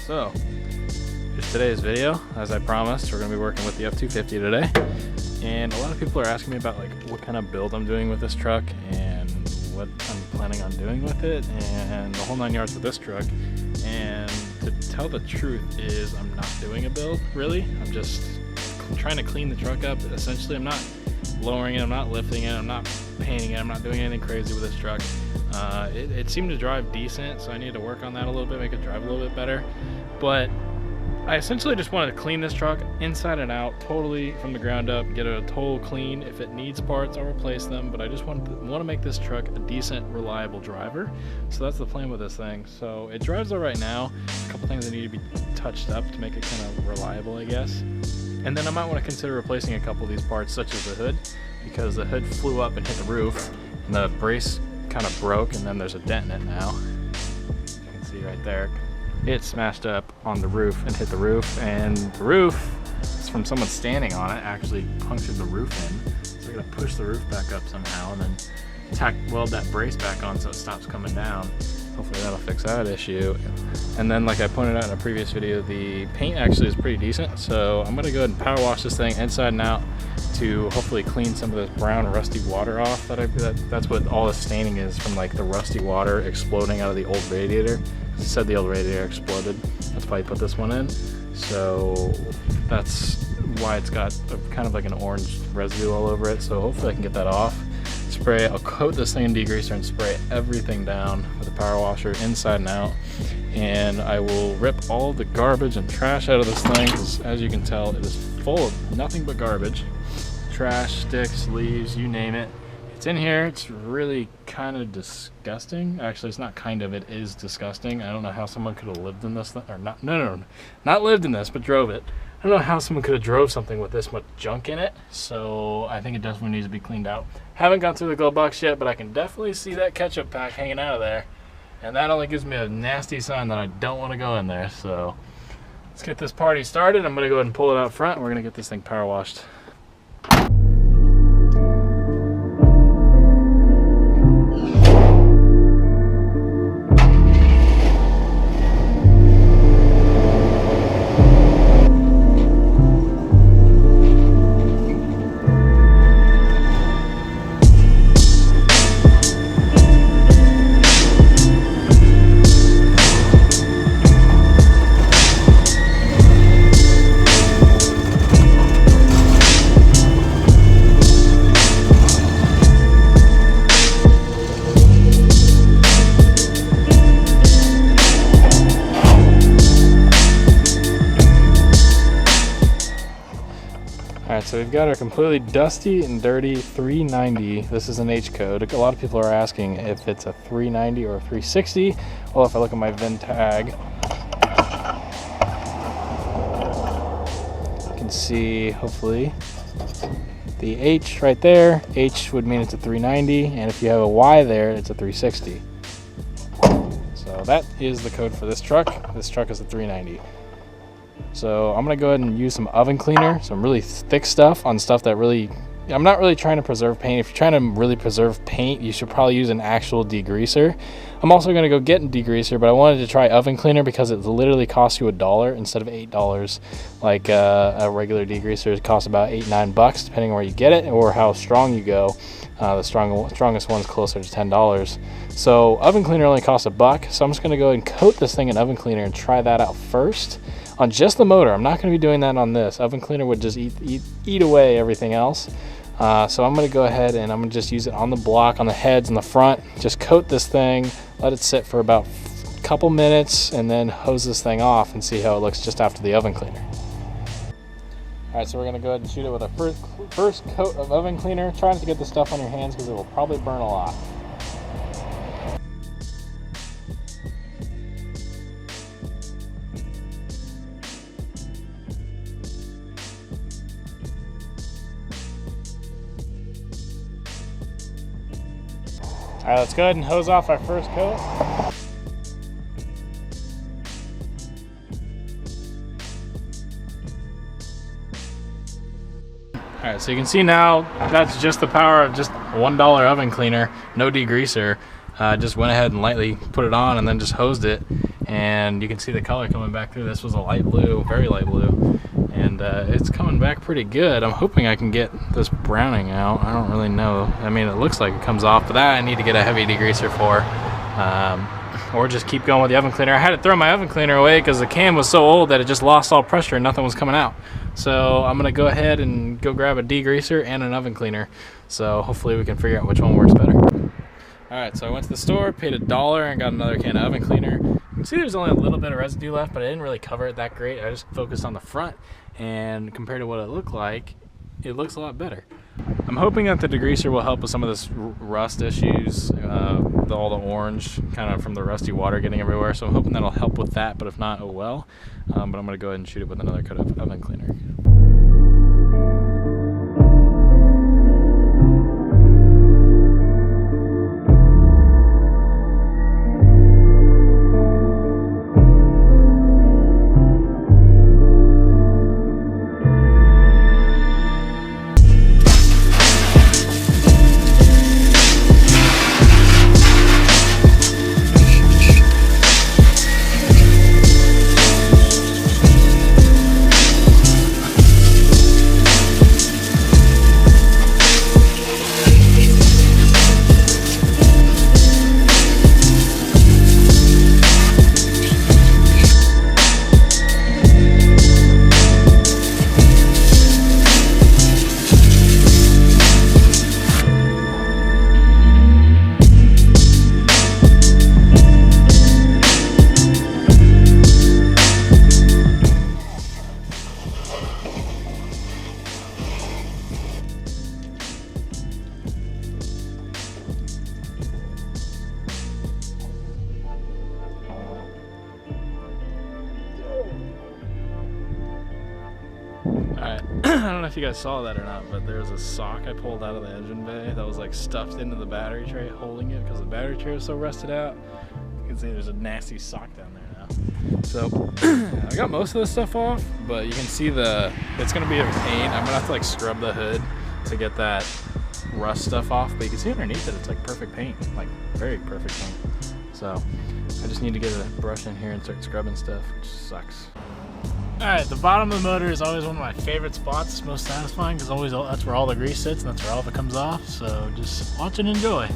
So, here's today's video. As I promised, we're going to be working with the F250 today. And a lot of people are asking me about like what kind of build I'm doing with this truck and what I'm planning on doing with it and the whole 9 yards with this truck. And to tell the truth is I'm not doing a build, really. I'm just trying to clean the truck up. Essentially, I'm not lowering it, I'm not lifting it, I'm not painting it, I'm not doing anything crazy with this truck. It seemed to drive decent, so I need to work on that a little bit, make it drive a little bit better. But I essentially just wanted to clean this truck inside and out, totally from the ground up, get it a total clean. If it needs parts, I'll replace them, but I just want to make this truck a decent, reliable driver. So that's the plan with this thing. So it drives all right now. A couple things that need to be touched up to make it kind of reliable, I guess. And then I might want to consider replacing a couple of these parts, such as the hood, because the hood flew up and hit the roof, and the brace kind of broke, and then there's a dent in it now. You can see right there. It smashed up on the roof and hit the roof, and the roof, it's from someone standing on it, actually punctured the roof in. So we're gonna push the roof back up somehow, and then weld that brace back on so it stops coming down. Hopefully that'll fix that issue. And then, like I pointed out in a previous video, the paint actually is pretty decent. So I'm gonna go ahead and power wash this thing inside and out to hopefully clean some of this brown rusty water off. That's what all the staining is, from like the rusty water exploding out of the old radiator. It said the old radiator exploded. That's why I put this one in. So that's why it's got kind of like an orange residue all over it. So hopefully I can get that off. I'll coat this thing in degreaser and spray everything down with a power washer inside and out. And I will rip all the garbage and trash out of this thing, because as you can tell, it is full of nothing but garbage. Trash, sticks, leaves, you name it. It's in here. It's really kind of disgusting. Actually, it's not kind of, it is disgusting. I don't know how someone could have lived in this, or not lived in this, but drove it. I don't know how someone could have drove something with this much junk in it, so I think it definitely needs to be cleaned out. Haven't gone through the glove box yet, but I can definitely see that ketchup pack hanging out of there, and that only gives me a nasty sign that I don't want to go in there. So let's get this party started. I'm going to go ahead and pull it out front, and we're going to get this thing power washed. Alright, so we've got our completely dusty and dirty 390. This is an H code. A lot of people are asking if it's a 390 or a 360. Well, if I look at my VIN tag, you can see, hopefully, the H right there. H would mean it's a 390, and if you have a Y there, it's a 360. So that is the code for this truck. This truck is a 390. So I'm gonna go ahead and use some oven cleaner, some really thick stuff on stuff that really, I'm not really trying to preserve paint. If you're trying to really preserve paint, you should probably use an actual degreaser. I'm also gonna go get a degreaser, but I wanted to try oven cleaner because it literally costs you $1 instead of $8. Like a regular degreaser costs about $8-9 depending on where you get it or how strong you go. The strongest one's closer to $10. So oven cleaner only costs $1, so I'm just gonna go ahead and coat this thing in oven cleaner and try that out first. On just the motor. I'm not going to be doing that on this. Oven cleaner would just eat away everything else. So I'm going to go ahead and I'm going to just use it on the block, on the heads, on the front. Just coat this thing, let it sit for about a couple minutes, and then hose this thing off and see how it looks just after the oven cleaner. Alright, so we're going to go ahead and shoot it with a first coat of oven cleaner. Try not to get the stuff on your hands because it will probably burn a lot. All right, let's go ahead and hose off our first coat. All right, so you can see now that's just the power of just $1 oven cleaner, no degreaser. Just went ahead and lightly put it on and then just hosed it. and you can see the color coming back through. This was a light blue, very light blue, and it's coming back pretty good. I'm hoping I can get this browning out. I don't really know. I mean, it looks like it comes off, but that I need to get a heavy degreaser for, or just keep going with the oven cleaner. I had to throw my oven cleaner away because the can was so old that it just lost all pressure and nothing was coming out. So I'm gonna go ahead and go grab a degreaser and an oven cleaner. So hopefully we can figure out which one works better. All right, so I went to the store, paid $1, and got another can of oven cleaner. You can see there's only a little bit of residue left, but I didn't really cover it that great. I just focused on the front, and compared to what it looked like, it looks a lot better. I'm hoping that the degreaser will help with some of this rust issues, all the orange kind of from the rusty water getting everywhere. So I'm hoping that'll help with that, but if not, oh well. But I'm gonna go ahead and shoot it with another coat of oven cleaner. Alright, I don't know if you guys saw that or not, but there was a sock I pulled out of the engine bay that was like stuffed into the battery tray holding it because the battery tray was so rusted out. You can see there's a nasty sock down there now. So I got most of this stuff off, but you can see it's gonna be a pain. I'm gonna have to like scrub the hood to get that rust stuff off, but you can see underneath it, it's like perfect paint, like very perfect paint. So I just need to get a brush in here and start scrubbing stuff, which sucks. Alright, the bottom of the motor is always one of my favorite spots. It's most satisfying because always that's where all the grease sits and that's where all of it comes off. So just watch and enjoy.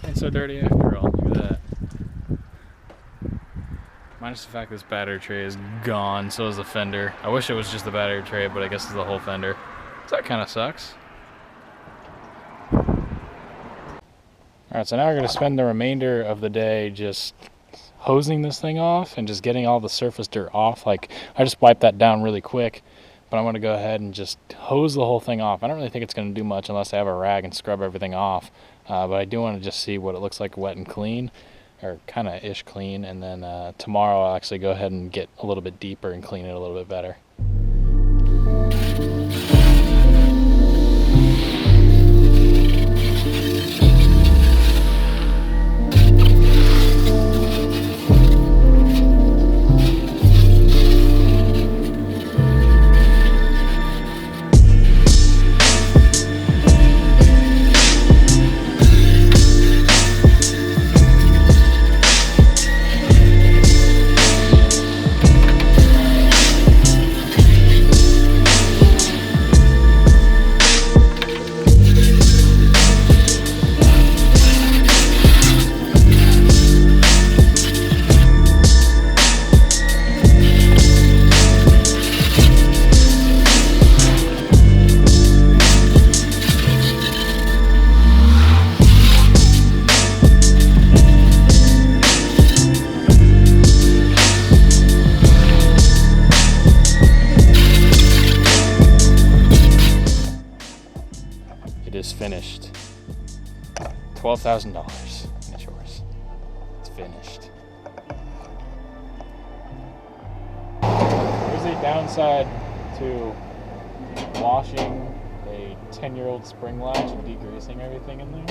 Ain't so dirty after all. Look at that. Minus the fact this battery tray is gone, so is the fender. I wish it was just the battery tray, but I guess it's the whole fender. So that kind of sucks. Alright, so now we're going to spend the remainder of the day just hosing this thing off and just getting all the surface dirt off. Like, I just wiped that down really quick, but I'm going to go ahead and just hose the whole thing off. I don't really think it's going to do much unless I have a rag and scrub everything off. But I do want to just see what it looks like wet and clean, or kind of ish clean, and then tomorrow I'll actually go ahead and get a little bit deeper and clean it a little bit better. It is finished. $12,000 and it's yours. It's finished. There's a downside to washing a 10-year-old spring latch and degreasing everything in there.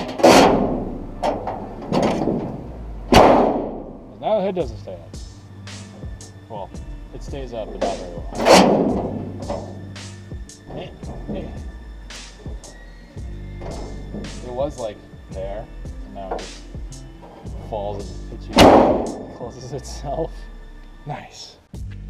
Now the hood doesn't stay up. Well, it stays up, but not very well. Hey. It was like there, and now it just falls and hits you, closes itself. Nice.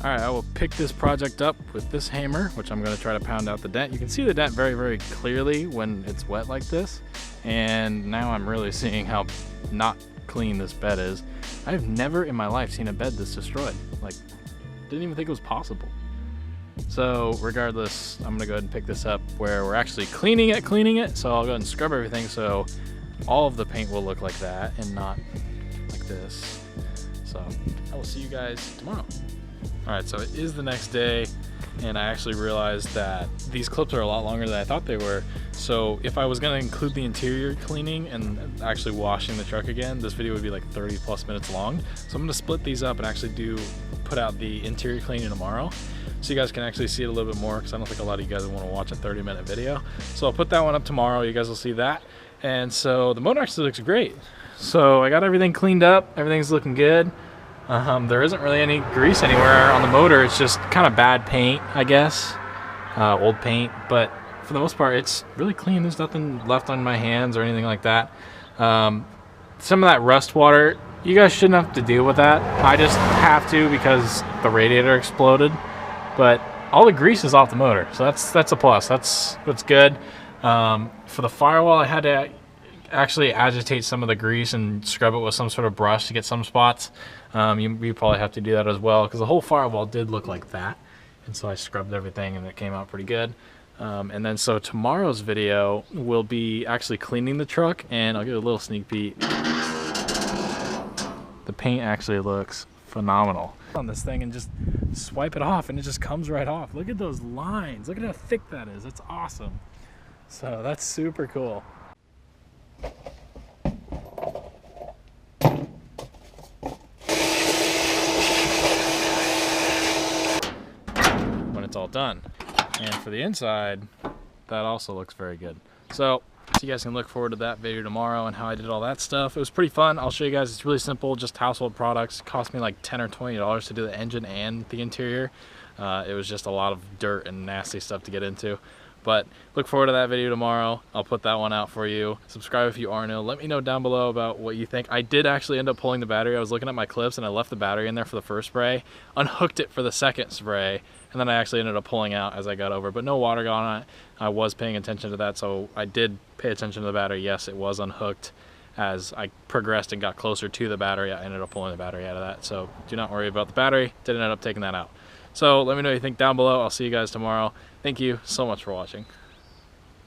Alright, I will pick this project up with this hammer, which I'm going to try to pound out the dent. You can see the dent very, very clearly when it's wet like this. And now I'm really seeing how not clean this bed is. I've never in my life seen a bed this destroyed. Like, didn't even think it was possible. So regardless, I'm gonna go ahead and pick this up where we're actually cleaning it. So I'll go ahead and scrub everything so all of the paint will look like that and not like this. So I will see you guys tomorrow. All right, so it is the next day, and I actually realized that these clips are a lot longer than I thought they were. So if I was gonna include the interior cleaning and actually washing the truck again, this video would be like 30+ minutes long. So I'm gonna split these up and actually put out the interior cleaning tomorrow, so you guys can actually see it a little bit more, because I don't think a lot of you guys want to watch a 30-minute video. So I'll put that one up tomorrow. You guys will see that. And so the motor actually looks great. So I got everything cleaned up. Everything's looking good. There isn't really any grease anywhere on the motor. It's just kind of bad paint, I guess, old paint. But for the most part, it's really clean. There's nothing left on my hands or anything like that. Some of that rust water, you guys shouldn't have to deal with that. I just have to because the radiator exploded. But all the grease is off the motor, so that's a plus. That's what's good. For the firewall, I had to actually agitate some of the grease and scrub it with some sort of brush to get some spots. You probably have to do that as well, because the whole firewall did look like that. And so I scrubbed everything and it came out pretty good. And then so tomorrow's video will be actually cleaning the truck, and I'll give you a little sneak peek. The paint actually looks phenomenal on this thing, and just swipe it off and it just comes right off. Look at those lines. Look at how thick that is. It's awesome. So that's super cool. When it's all done. And for the inside, that also looks very good. So you guys can look forward to that video tomorrow and how I did all that stuff. It was pretty fun. I'll show you guys. It's really simple, just household products. It cost me like $10 or $20 to do the engine and the interior. It was just a lot of dirt and nasty stuff to get into. But look forward to that video tomorrow. I'll put that one out for you. Subscribe if you are new. Let me know down below about what you think. I did actually end up pulling the battery. I was looking at my clips and I left the battery in there for the first spray, unhooked it for the second spray, and then I actually ended up pulling out as I got over. But no water got on it. I was paying attention to that, so I did pay attention to the battery. Yes, it was unhooked. As I progressed and got closer to the battery, I ended up pulling the battery out of that. So do not worry about the battery. Didn't end up taking that out. So let me know what you think down below. I'll see you guys tomorrow. Thank you so much for watching.